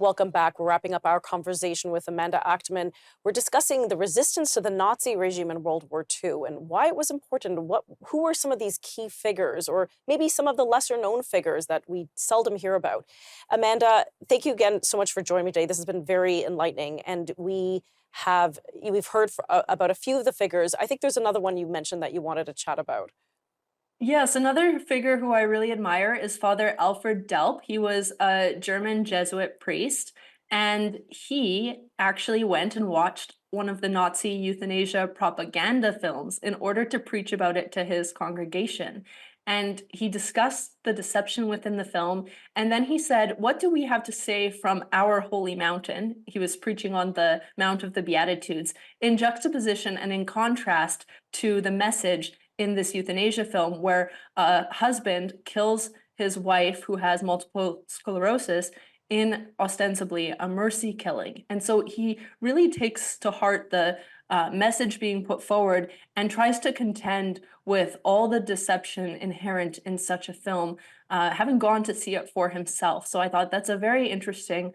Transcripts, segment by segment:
Welcome back. We're wrapping up our conversation with Amanda Achtman. We're discussing the resistance to the Nazi regime in World War II and why it was important. Who were some of these key figures, or maybe some of the lesser known figures that we seldom hear about? Amanda, thank you again so much for joining me today. This has been very enlightening, and we've heard about a few of the figures. I think there's another one you mentioned that you wanted to chat about. Yes, another figure who I really admire is Father Alferd Delp. He was a German Jesuit priest, and he actually went and watched one of the Nazi euthanasia propaganda films in order to preach about it to his congregation. And he discussed the deception within the film. And then he said, "What do we have to say from our holy mountain?" He was preaching on the Mount of the Beatitudes in juxtaposition and in contrast to the message in this euthanasia film where a husband kills his wife who has multiple sclerosis in ostensibly a mercy killing. And so he really takes to heart the message being put forward and tries to contend with all the deception inherent in such a film, having gone to see it for himself. So I thought that's a very interesting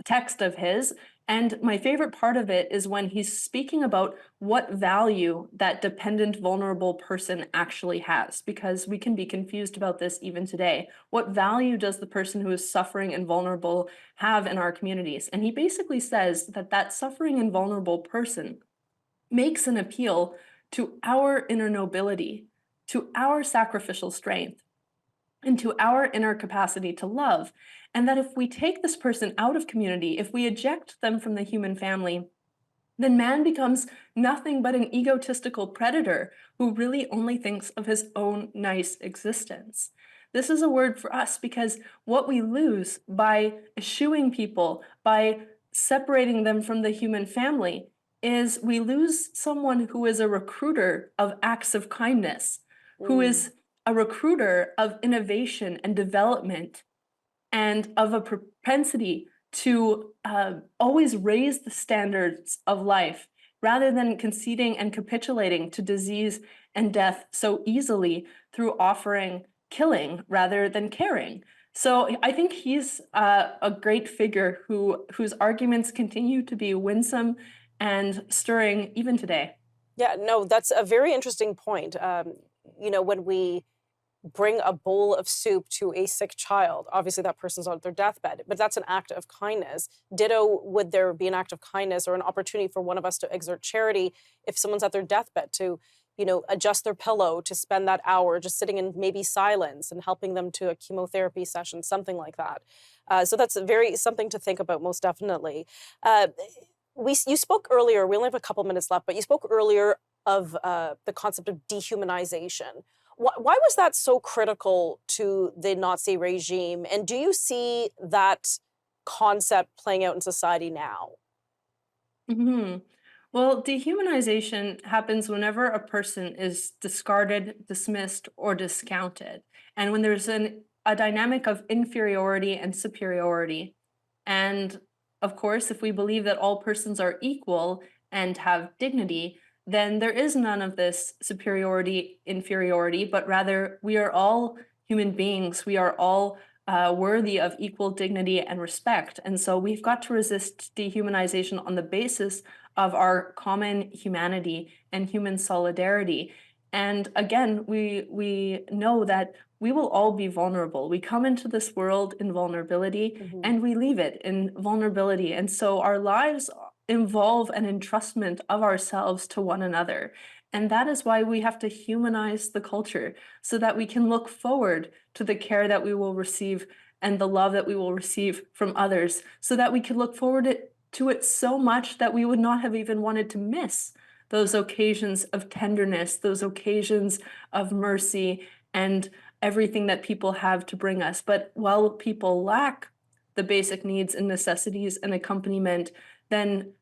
text of his. And my favorite part of it is when he's speaking about what value that dependent, vulnerable person actually has, because we can be confused about this even today. What value does the person who is suffering and vulnerable have in our communities? And he basically says that that suffering and vulnerable person makes an appeal to our inner nobility, to our sacrificial strength, and to our inner capacity to love. And that if we take this person out of community, if we eject them from the human family, then man becomes nothing but an egotistical predator who really only thinks of his own nice existence. This is a word for us because what we lose by eschewing people, by separating them from the human family, is we lose someone who is a recruiter of acts of kindness, who Mm. is a recruiter of innovation and development, and of a propensity to always raise the standards of life rather than conceding and capitulating to disease and death so easily through offering killing rather than caring. So I think he's a great figure whose arguments continue to be winsome and stirring even today. Yeah, no, that's a very interesting point. When we bring a bowl of soup to a sick child, obviously that person's on their deathbed, but that's an act of kindness. Ditto, would there be an act of kindness or an opportunity for one of us to exert charity if someone's at their deathbed to, adjust their pillow, to spend that hour just sitting in maybe silence and helping them to a chemotherapy session, something like that. So that's something to think about, most definitely. Uh, you spoke earlier, we only have a couple minutes left, but you spoke earlier of the concept of dehumanization. Why was that so critical to the Nazi regime? And do you see that concept playing out in society now? Mhm. Well, dehumanization happens whenever a person is discarded, dismissed, or discounted, and when there's a dynamic of inferiority and superiority. And of course, if we believe that all persons are equal and have dignity, then there is none of this superiority, inferiority, but rather we are all human beings. We are all worthy of equal dignity and respect. And so we've got to resist dehumanization on the basis of our common humanity and human solidarity. And again, we know that we will all be vulnerable. We come into this world in vulnerability Mhm. and we leave it in vulnerability. And so our lives involve an entrustment of ourselves to one another. And that is why we have to humanize the culture so that we can look forward to the care that we will receive and the love that we will receive from others, so that we can look to it so much that we would not have even wanted to miss those occasions of tenderness, those occasions of mercy, and everything that people have to bring us. But while people lack the basic needs and necessities and accompaniment, then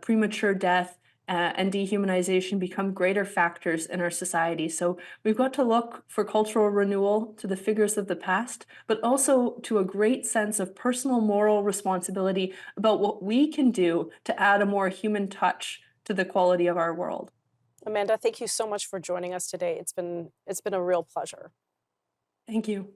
premature death and dehumanization become greater factors in our society. So we've got to look for cultural renewal to the figures of the past, but also to a great sense of personal moral responsibility about what we can do to add a more human touch to the quality of our world. Amanda, thank you so much for joining us today. It's been a real pleasure. Thank you.